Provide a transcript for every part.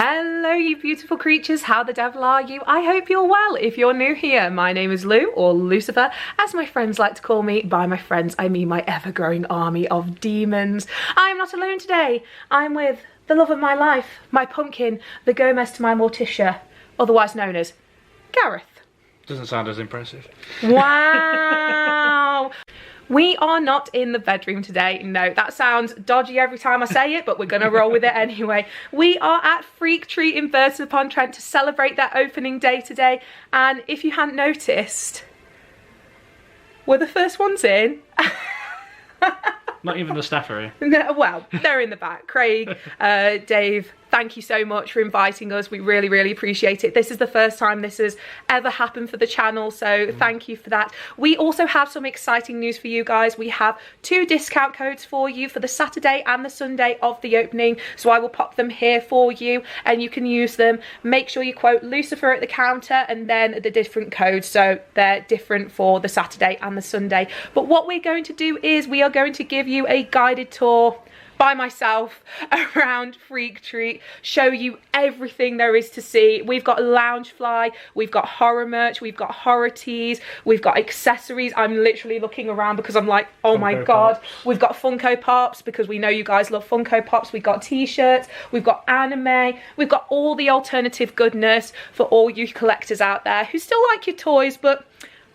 Hello you beautiful creatures, how the devil are you? I hope you're well. If you're new here, my name is Lou, or Lucifer, as my friends like to call me. By my friends, I mean my ever-growing army of demons. I'm not alone today. I'm with the love of my life, my pumpkin, the Gomez to my Morticia, otherwise known as Gareth. Doesn't sound as impressive. Wow! We are not in the bedroom today. No, that sounds dodgy every time I say it, but we're going to roll with it anyway. We are at Freak Treat in Burtons-upon-Trent to celebrate their opening day today. And if you hadn't noticed, we're the first ones in. Not even the staff are here. No, well, they're in the back. Craig, Dave, thank you so much for inviting us. We really, really appreciate it. This is the first time this has ever happened for the channel, so thank you for that. We also have some exciting news for you guys. We have 2 discount codes for you for the Saturday and the Sunday of the opening, so I will pop them here for you and you can use them. Make sure you quote Lucifer at the counter and then the different codes, so they're different for the Saturday and the Sunday. But what we're going to do is we are going to give you a guided tour by myself around Freak Treat, show you everything there is to see. We've got Loungefly, we've got horror merch, we've got horror tees, we've got accessories. I'm literally looking around because I'm like, oh my god. We've got Funko Pops because we know you guys love Funko Pops. We've got T-shirts, we've got anime, we've got all the alternative goodness for all you collectors out there who still like your toys but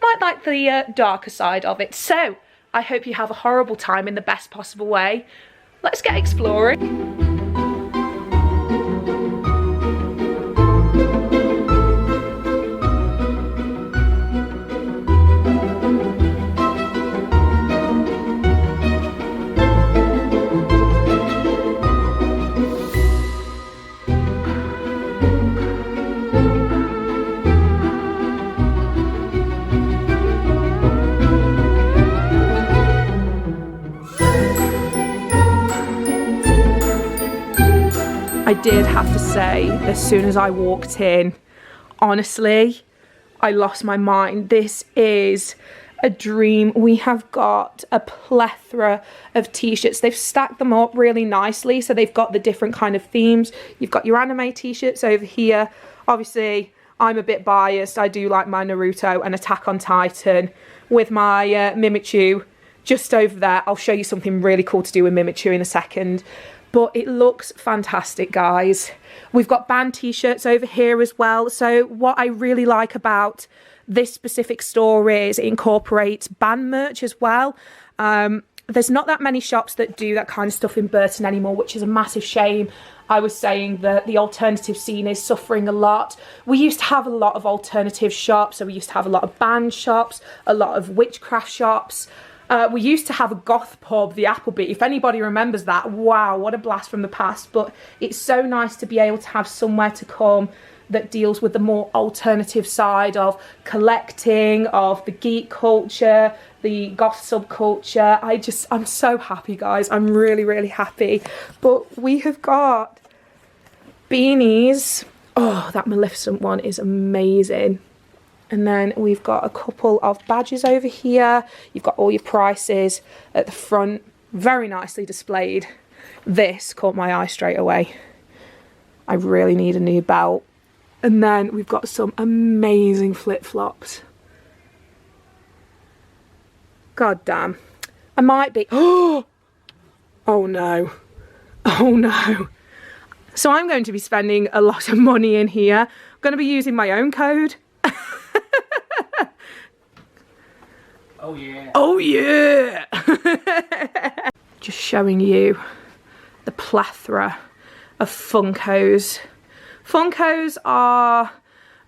might like the darker side of it. So I hope you have a horrible time in the best possible way. Let's get exploring. I did have to say, as soon as I walked in, honestly, I lost my mind. This is a dream. We have got a plethora of t-shirts. They've stacked them up really nicely, so they've got the different kind of themes. You've got your anime t-shirts over here. Obviously, I'm a bit biased. I do like my Naruto and Attack on Titan with my Mimichu just over there. I'll show you something really cool to do with Mimichu in a second. But it looks fantastic, guys. We've got band t-shirts over here as well. So what I really like about this specific store is it incorporates band merch as well. There's not that many shops that do that kind of stuff in Burton anymore, which is a massive shame. I was saying that the alternative scene is suffering a lot. We used to have a lot of alternative shops. So we used to have a lot of band shops, a lot of witchcraft shops. We used to have a goth pub, the Appleby, if anybody remembers that. Wow, what a blast from the past. But it's so nice to be able to have somewhere to come that deals with the more alternative side of collecting, of the geek culture, the goth subculture. I'm so happy, guys. I'm really, really happy. But we have got beanies. Oh, that Maleficent one is amazing. And then we've got a couple of badges over here. You've got all your prices at the front, very nicely displayed. This caught my eye straight away. I really need a new belt. And then we've got some amazing flip-flops. God damn. I might be... Oh no. Oh no. So I'm going to be spending a lot of money in here. I'm going to be using my own code. Oh yeah. Oh yeah. Just showing you the plethora of Funkos. Funkos are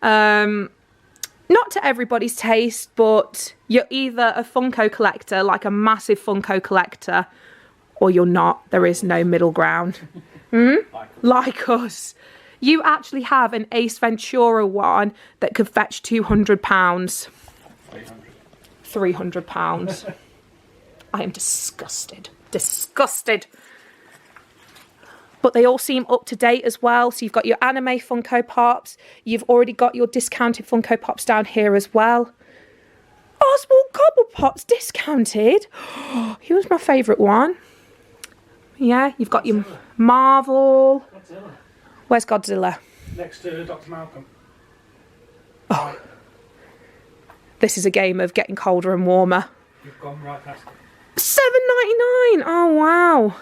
not to everybody's taste, but you're either a Funko collector, like a massive Funko collector, or you're not. There is no middle ground. Like us. You actually have an Ace Ventura one that could fetch £200. 300 £300. I am disgusted. Disgusted. But they all seem up to date as well. So you've got your anime Funko Pops. You've already got your discounted Funko Pops down here as well. Oswald Cobblepot's discounted. He was my favourite one. Yeah, you've got your Marvel. Where's Godzilla? Next to Dr. Malcolm. Oh. This is a game of getting colder and warmer. You've gone right past it. $7.99. Oh, wow.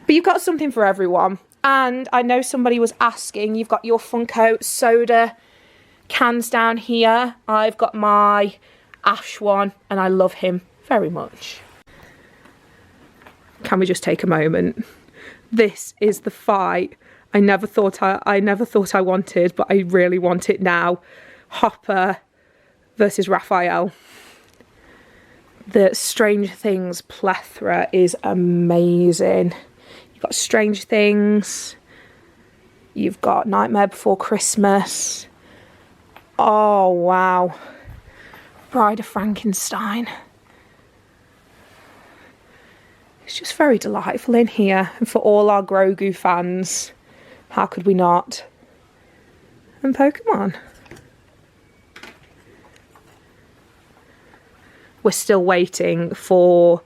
But you've got something for everyone. And I know somebody was asking, you've got your Funko soda cans down here. I've got my Ash one, and I love him very much. Can we just take a moment? This is the fight I never thought I wanted, but I really want it now. Hopper versus Raphael. The Stranger Things plethora is amazing. You've got Strange Things. You've got Nightmare Before Christmas. Oh, wow. Bride of Frankenstein. It's just very delightful in here. And for all our Grogu fans, how could we not? And Pokemon. We're still waiting for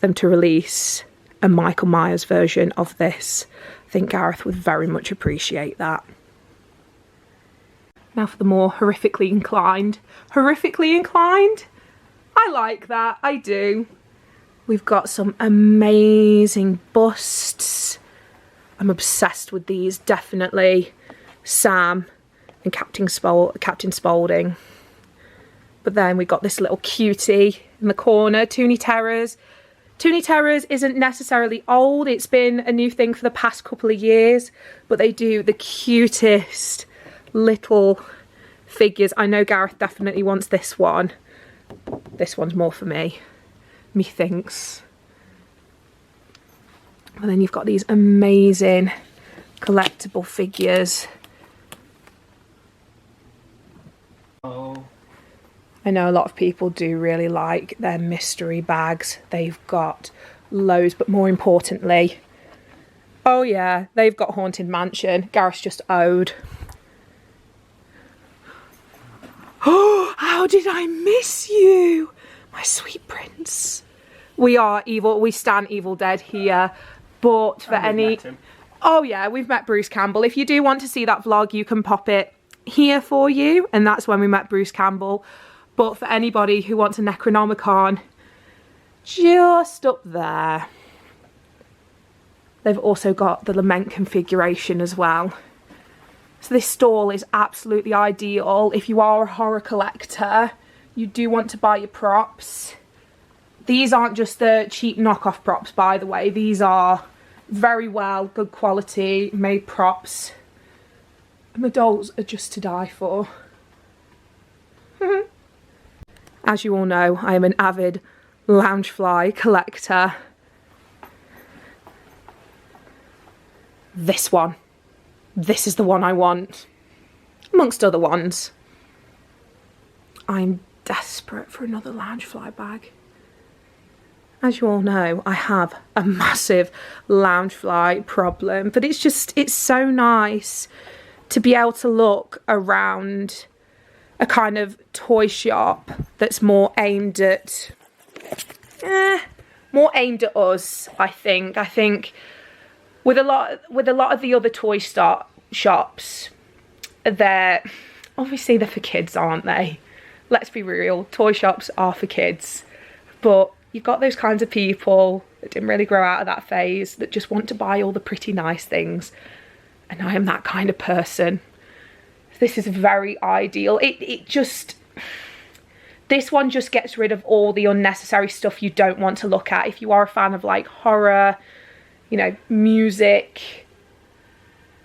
them to release a Michael Myers version of this. I think Gareth would very much appreciate that. Now for the more horrifically inclined. Horrifically inclined? I like that, I do. We've got some amazing busts. I'm obsessed with these, definitely. Sam and Captain Spaulding. But then we got this little cutie in the corner, Toonie Terrors. Toonie Terrors isn't necessarily old, it's been a new thing for the past couple of years, but they do the cutest little figures. I know Gareth definitely wants this one. This one's more for me, methinks. And then you've got these amazing collectible figures. Oh. I know a lot of people do really like their mystery bags. They've got loads, but more importantly, oh yeah, they've got Haunted Mansion. Gareth's just owed. Oh, how did I miss you? My sweet prince. We are evil, we stand Evil Dead here, but for any... Oh yeah, we've met Bruce Campbell. If you do want to see that vlog, you can pop it here for you, and that's when we met Bruce Campbell. But for anybody who wants a Necronomicon, just up there. They've also got the Lament configuration as well. So this stall is absolutely ideal. If you are a horror collector, you do want to buy your props. These aren't just the cheap knockoff props, by the way. These are very well, good quality, made props. And the dolls are just to die for. As you all know, I am an avid Loungefly collector. This one. This is the one I want. Amongst other ones. I'm desperate for another Loungefly bag. As you all know, I have a massive Loungefly problem, but it's so nice to be able to look around a kind of toy shop that's more aimed at us, I think. I think with a lot of the other toy shops, they're for kids, aren't they? Let's be real, toy shops are for kids. But you've got those kinds of people that didn't really grow out of that phase, that just want to buy all the pretty nice things. And I am that kind of person. This is very ideal. This one just gets rid of all the unnecessary stuff you don't want to look at. If you are a fan of like horror, you know, music,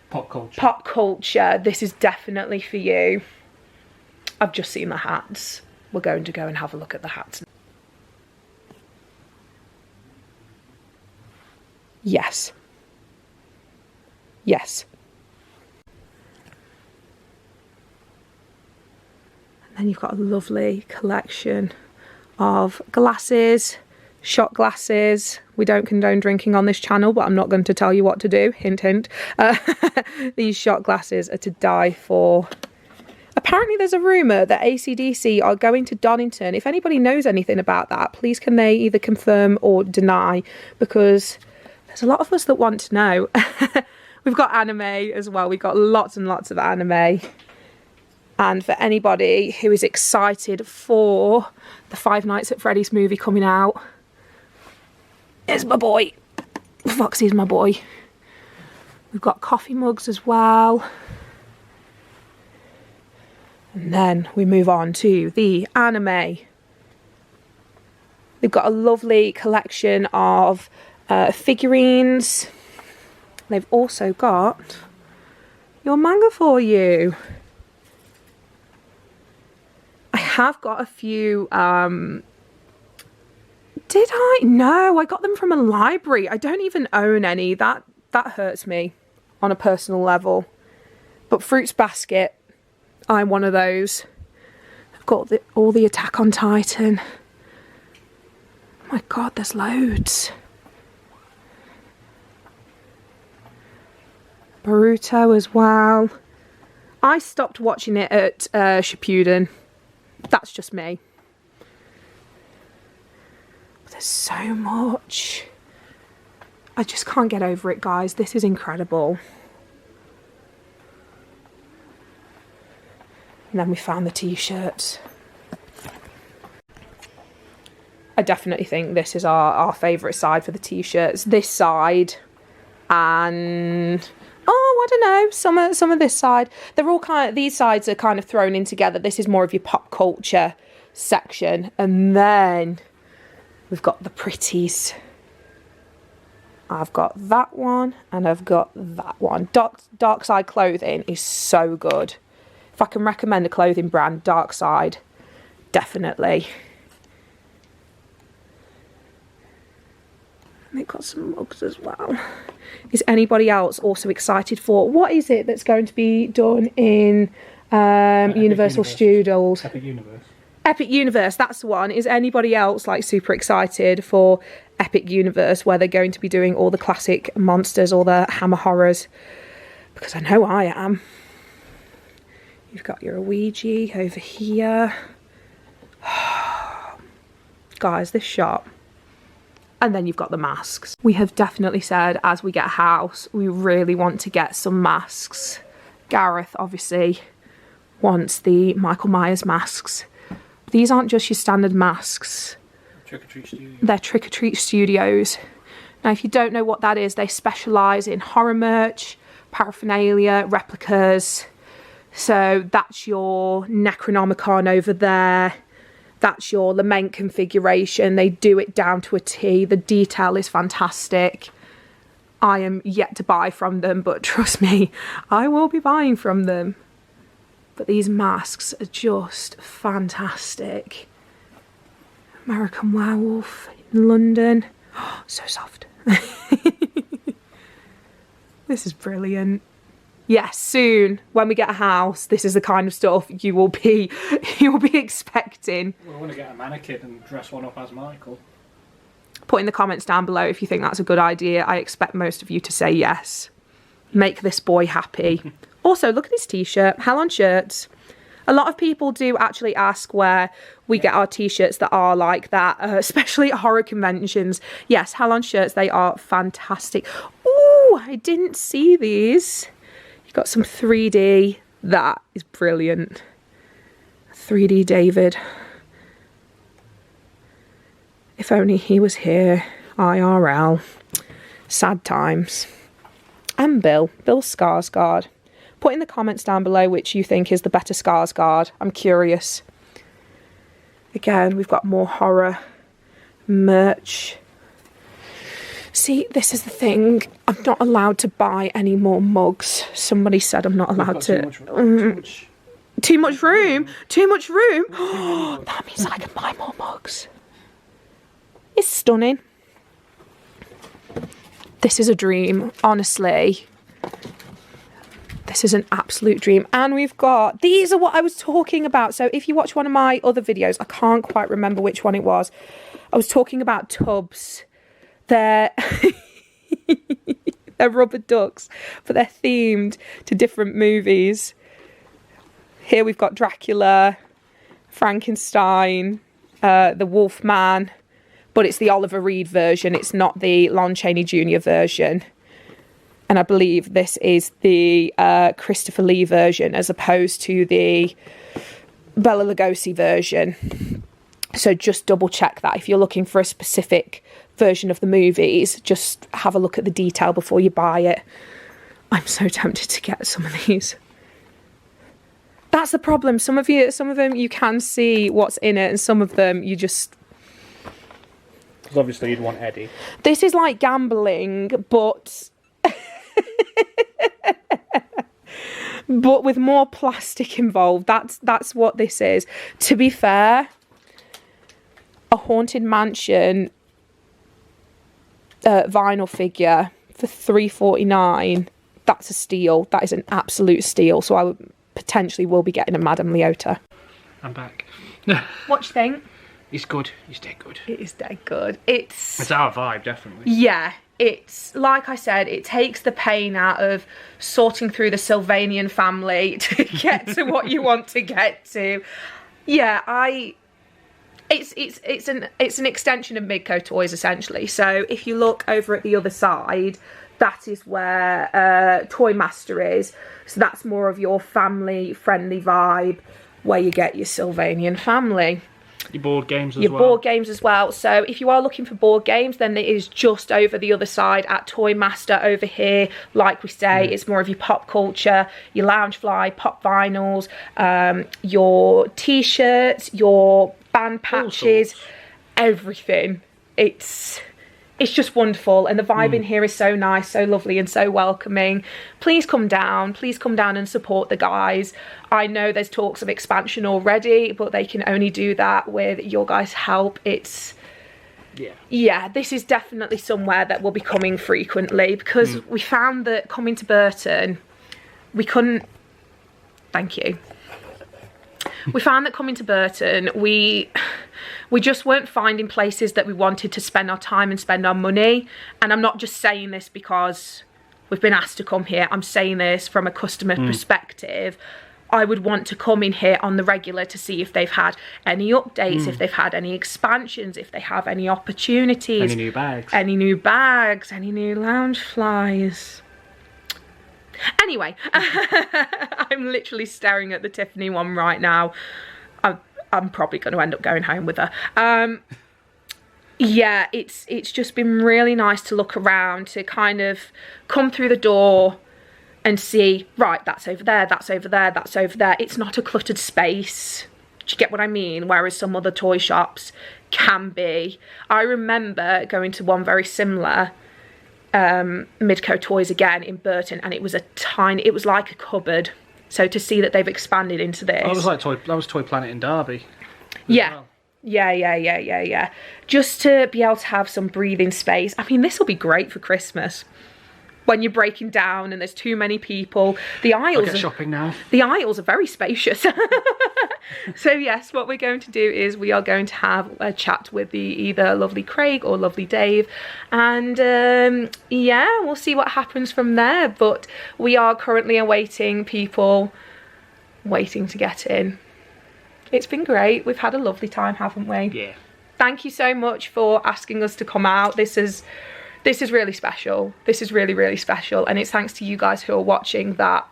pop culture, this is definitely for you. I've just seen the hats. We're going to go and have a look at the hats. Yes. Yes. Then you've got a lovely collection of glasses, shot glasses. We don't condone drinking on this channel, but I'm not going to tell you what to do. Hint, hint. These shot glasses are to die for. Apparently there's a rumour that AC/DC are going to Donington. If anybody knows anything about that, please can they either confirm or deny, because there's a lot of us that want to know. We've got anime as well. We've got lots and lots of anime. And for anybody who is excited for the Five Nights at Freddy's movie coming out, here's my boy. Foxy's my boy. We've got coffee mugs as well. And then we move on to the anime. They've got a lovely collection of figurines. They've also got your manga for you. I have got a few, did I? No, I got them from a library. I don't even own any. That hurts me on a personal level. But Fruits Basket, I'm one of those. I've got all the Attack on Titan. Oh my God, there's loads. Boruto as well. I stopped watching it at Shippuden. That's just me. There's so much. I just can't get over it, guys. This is incredible. And then we found the T-shirts. I definitely think this is our favourite side for the T-shirts. This side and... oh, I don't know, some of this side. They're all kind of, these sides are kind of thrown in together. This is more of your pop culture section. And then we've got the pretties. I've got that one and I've got that one. Dark Side clothing is so good. If I can recommend a clothing brand, Dark Side, definitely. And they've got some mugs as well. Is anybody else also excited for, what is it that's going to be done in Universal Studios? Epic Universe. Epic Universe, that's the one. Is anybody else like super excited for Epic Universe, where they're going to be doing all the classic monsters, all the Hammer horrors? Because I know I am. You've got your Ouija over here. Guys, this shop. And then you've got the masks. We have definitely said as we get a house, we really want to get some masks. Gareth obviously wants the Michael Myers masks. These aren't just your standard masks. Trick or Treat Studios. They're Trick or Treat Studios. Now, if you don't know what that is, they specialise in horror merch, paraphernalia, replicas. So that's your Necronomicon over there. That's your Lament configuration. They do it down to a T. The detail is fantastic. I am yet to buy from them, but trust me, I will be buying from them. But these masks are just fantastic. American Werewolf in London. Oh, so soft. This is brilliant. Yes, soon when we get a house, this is the kind of stuff you will be expecting. Well, I want to get a mannequin and dress one up as Michael. Put in the comments down below if you think that's a good idea. I expect most of you to say yes. Make this boy happy. Also, look at this T-shirt. Hell on Shirts. A lot of people do actually ask where we get our T-shirts that are like that, especially at horror conventions. Yes, Hell on Shirts, they are fantastic. Ooh, I didn't see these. You've got some 3D. That is brilliant. 3D David. If only he was here. IRL. Sad times. And Bill Skarsgård. Put in the comments down below which you think is the better Skarsgård. I'm curious. Again, we've got more horror merch. See, this is the thing. I'm not allowed to buy any more mugs. Somebody said I'm not allowed to. Too much room? Too much room? That means I can buy more mugs. It's stunning. This is a dream, honestly. This is an absolute dream. And we've got, these are what I was talking about. So if you watch one of my other videos, I can't quite remember which one it was. I was talking about tubs. They're, they're rubber ducks, but they're themed to different movies. Here we've got Dracula, Frankenstein, the Wolfman, but it's the Oliver Reed version. It's not the Lon Chaney Jr. version. And I believe this is the Christopher Lee version as opposed to the Bela Lugosi version. So just double check that. If you're looking for a specific version of the movies, just have a look at the detail before you buy it. I'm so tempted to get some of these. That's the problem. Some of them you can see what's in it, and some of them you just... Because obviously you'd want Eddie. This is like gambling, but... but with more plastic involved. That's what this is. To be fair, a Haunted Mansion vinyl figure for $3.49, that's a steal. That is an absolute steal. So I would potentially will be getting a Madame Leota. I'm back. What do you think? He's good. He's dead good. It is dead good. It's our vibe, definitely. Yeah. It's, like I said, it takes the pain out of sorting through the Sylvanian family to get to what you want to get to. Yeah, it's an extension of Midco Toys, essentially. So if you look over at the other side, that is where Toy Master is. So that's more of your family-friendly vibe, where you get your Sylvanian family. Your board games as well. Your board games as well. So if you are looking for board games, then it is just over the other side at Toy Master over here. Like we say, it's more of your pop culture, your Loungefly, pop vinyls, your T-shirts, your band patches, everything. It's just wonderful, and the vibe in here is so nice, so lovely and so welcoming. Please come down and support the guys. I know there's talks of expansion already, but they can only do that with your guys' help. Yeah, this is definitely somewhere that will be coming frequently, because we found that coming to Burton, we couldn't... Thank you. We found that coming to Burton, we just weren't finding places that we wanted to spend our time and spend our money. And I'm not just saying this because we've been asked to come here. I'm saying this from a customer perspective. I would want to come in here on the regular to see if they've had any updates, if they've had any expansions, if they have any opportunities. Any new bags. Any new bags, any new Loungeflies. Anyway, I'm literally staring at the Tiffany one right now. I'm probably going to end up going home with her. Yeah, it's just been really nice to look around, to kind of come through the door and see, right, that's over there, that's over there, that's over there. It's not a cluttered space. Do you get what I mean? Whereas some other toy shops can be. I remember going to one very similar, Midco Toys again in Burton, and it was it was like a cupboard. So to see that they've expanded into this. Oh, that was Toy Planet in Derby. Yeah. Well. Yeah. Just to be able to have some breathing space. I mean, this will be great for Christmas. When you're breaking down and there's too many people. The aisles I'll get shopping now. The aisles are very spacious. So yes, what we're going to do is we are going to have a chat with either lovely Craig or lovely Dave, and yeah, we'll see what happens from there. But we are currently awaiting people waiting to get in. It's been great. We've had a lovely time, haven't we? Yeah. Thank you so much for asking us to come out. This is really special. This is really, really special. And it's thanks to you guys who are watching that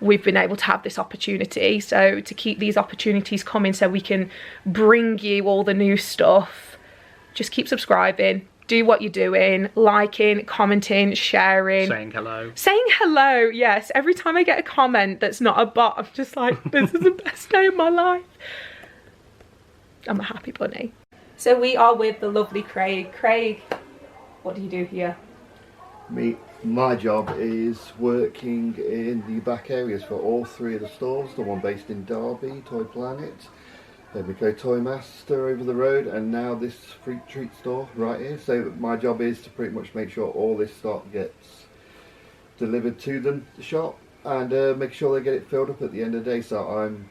we've been able to have this opportunity. So to keep these opportunities coming so we can bring you all the new stuff, just keep subscribing. Do what you're doing, liking, commenting, sharing. Saying hello. Saying hello, yes. Every time I get a comment that's not a bot, I'm just like, this is the best day of my life. I'm a happy bunny. So we are with the lovely Craig. Craig, what do you do here? My job is working in the back areas for all three of the stores. The one based in Derby, Toy Planet, then we go Toy Master over the road, and now this Freak Treat store right here. So my job is to pretty much make sure all this stock gets delivered to them, the shop, and make sure they get it filled up at the end of the day. So I'm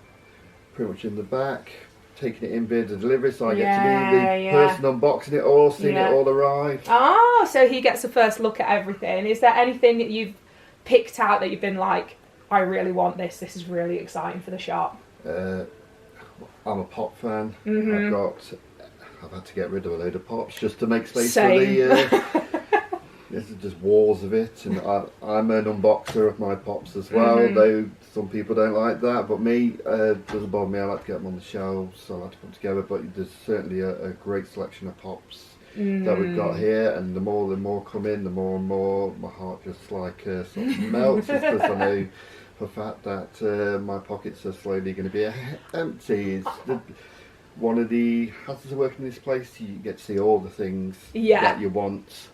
pretty much in the back, taking it in via the delivery, so I get to be the person unboxing it all, seeing it all arrive. Oh, so he gets a first look at everything. Is there anything that you've picked out that you've been like, I really want this, this is really exciting for the shop? I'm a pop fan. I've had to get rid of a load of pops just to make space Same. for This is just walls of it, and I'm an unboxer of my pops as well, though some people don't like that, but me, doesn't bother me. I like to get them on the shelves, so I like to put them together, but there's certainly a great selection of pops that we've got here, and the more come in, the more and more my heart just like sort of melts, because I know for a fact that my pockets are slowly going to be empty. One of the hazards of working in this place, you get to see all the things that you want.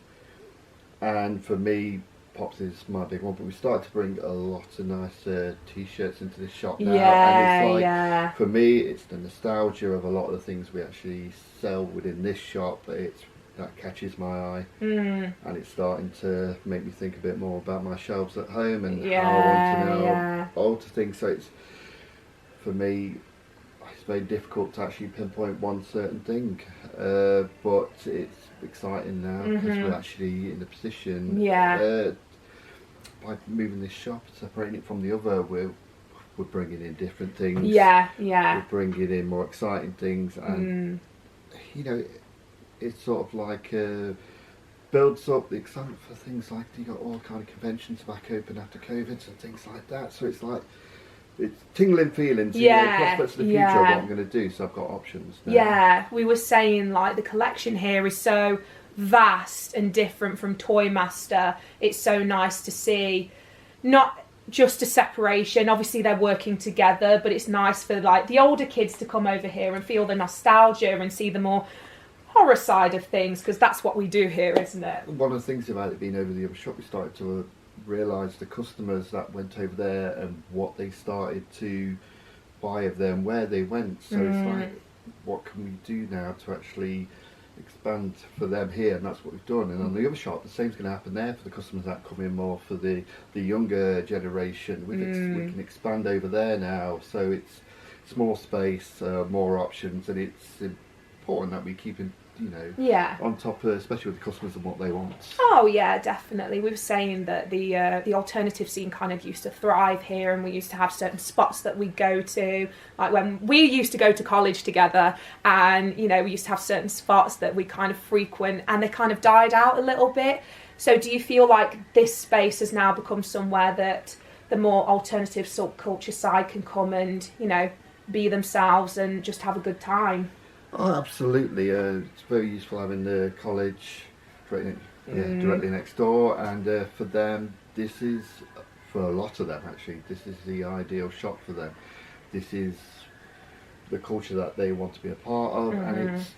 And for me, Pops is my big one, but we started to bring a lot of nice T-shirts into this shop now. And it's like, for me, it's the nostalgia of a lot of the things we actually sell within this shop. That catches my eye, and it's starting to make me think a bit more about my shelves at home and how I want to now alter things. So it's, for me, it's very difficult to actually pinpoint one certain thing, but it's exciting now because we're actually in a position by moving this shop, separating it from the other, we're bringing in different things. We're bringing in more exciting things, and you know, it's sort of like builds up the excitement for things like you got all kind of conventions back open after COVID and things like that. So it's like, it's tingling feelings, prospects of the future of what I'm going to do, so I've got options now. We were saying like the collection here is so vast and different from Toy Master. It's so nice to see not just a separation, obviously they're working together, but it's nice for like the older kids to come over here and feel the nostalgia and see the more horror side of things, because that's what we do here, isn't it? One of the things about it being over the other shop, we started to realise the customers that went over there and what they started to buy of them, where they went. So it's like, what can we do now to actually expand for them here? And that's what we've done. And on the other shop, the same's going to happen there for the customers that come in more for the younger generation. We can expand over there now, so it's more space, more options, and it's important that we keep in, on top of, especially with the customers and what they want. Oh yeah, definitely. We were saying that the alternative scene kind of used to thrive here, and we used to have certain spots that we go to, like when we used to go to college together, and we used to have certain spots that we kind of frequent, and they kind of died out a little bit. So do you feel like this space has now become somewhere that the more alternative subculture side can come and be themselves and just have a good time? Oh, absolutely. It's very useful having the college directly next door, and for them, this is, for a lot of them actually, this is the ideal shop for them. This is the culture that they want to be a part of, and it's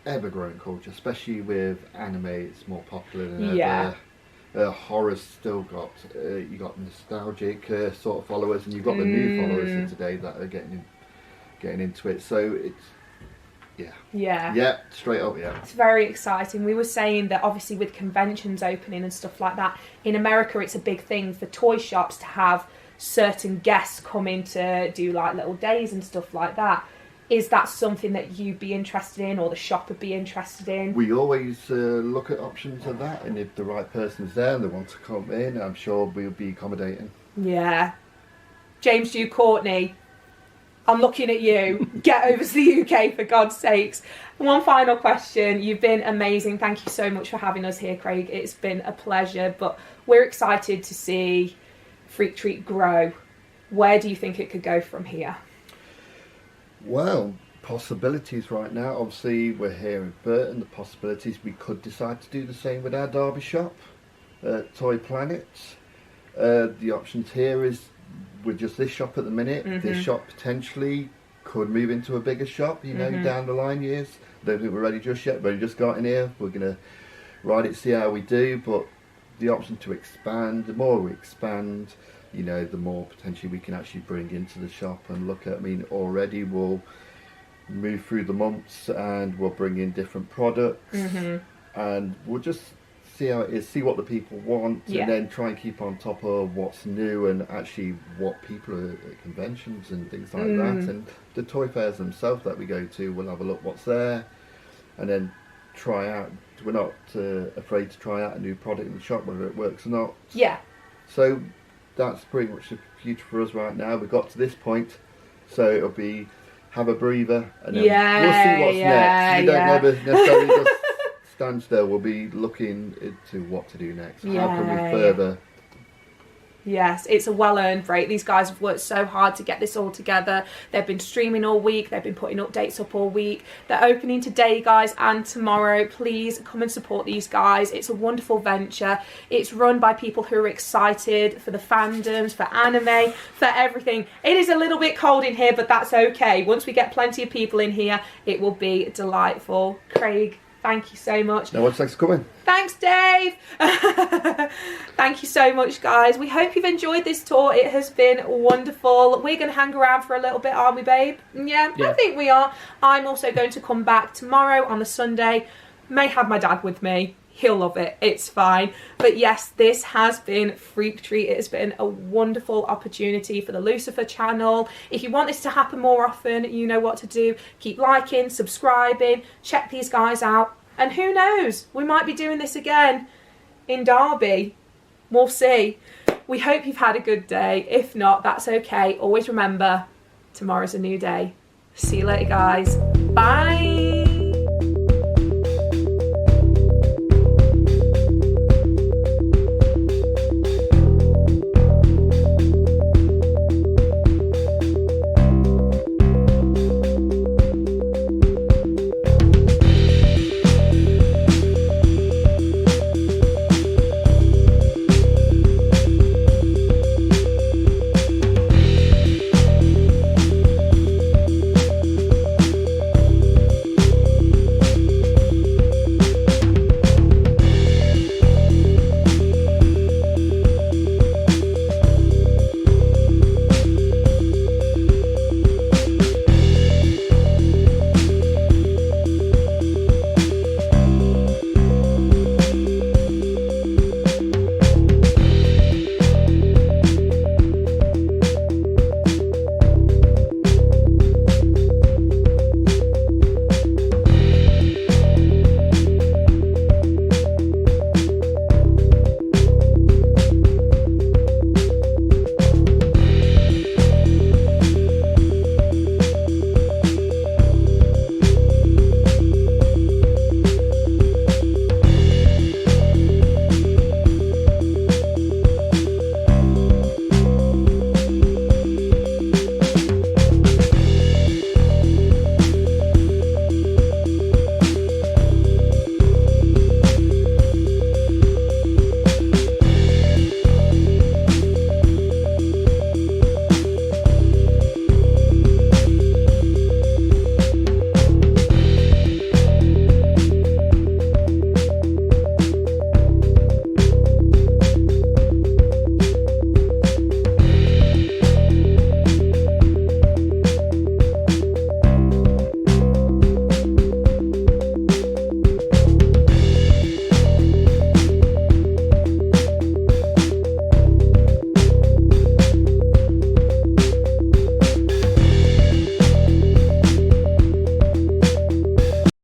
ever-growing culture, especially with anime. It's more popular than ever. Horror's still got, you got nostalgic sort of followers, and you've got the new followers of today that are getting into it. So it's, straight up, it's very exciting. We were saying that obviously with conventions opening and stuff like that, in America it's a big thing for toy shops to have certain guests come in to do like little days and stuff like that. Is that something that you'd be interested in, or the shop would be interested in? We always look at options of that, and if the right person's there and they want to come in, I'm sure we'll be accommodating. James Dew Courtney, I'm looking at you. Get over to the UK, for God's sakes. One final question. You've been amazing. Thank you so much for having us here, Craig. It's been a pleasure. But we're excited to see Freak Treat grow. Where do you think it could go from here? Well, possibilities right now. Obviously, we're here in Burton. The possibilities, we could decide to do the same with our Derby shop, Toy Planet. The options here is, with just this shop at the minute, this shop potentially could move into a bigger shop, down the line years. I don't think we're ready just yet. We've only just got in here. We're going to ride it, see how we do. But the option to expand, the more we expand, the more potentially we can actually bring into the shop and look at. I mean, already we'll move through the months and we'll bring in different products, and we'll just see how it is, see what the people want, and then try and keep on top of what's new and actually what people are at conventions and things like that. And the toy fairs themselves that we go to, we'll have a look what's there, and then try out. We're not afraid to try out a new product in the shop, whether it works or not. So that's pretty much the future for us right now. We've got to this point, so it'll be have a breather, and then we'll see what's next. We don't never necessarily just standstill. We'll be looking into what to do next. How can Yeah. we further? Yes, it's a well-earned break. These guys have worked so hard to get this all together. They've been streaming all week. They've been putting updates up all week. They're opening today, guys, and tomorrow. Please come and support these guys. It's a wonderful venture. It's run by people who are excited for the fandoms, for anime, for everything. It is a little bit cold in here, but that's okay. Once we get plenty of people in here, it will be delightful. Craig, thank you so much. No one thanks for coming. Thanks, Dave. Thank you so much, guys. We hope you've enjoyed this tour. It has been wonderful. We're going to hang around for a little bit, aren't we, babe? Yeah, I think we are. I'm also going to come back tomorrow on the Sunday. May have my dad with me. He'll love it. It's fine. But yes, this has been Freak Treat. It has been a wonderful opportunity for the Loucifer channel. If you want this to happen more often, you know what to do. Keep liking, subscribing, check these guys out. And who knows, we might be doing this again in Derby. We'll see. We hope you've had a good day. If not, that's okay. Always remember, tomorrow's a new day. See you later, guys. Bye.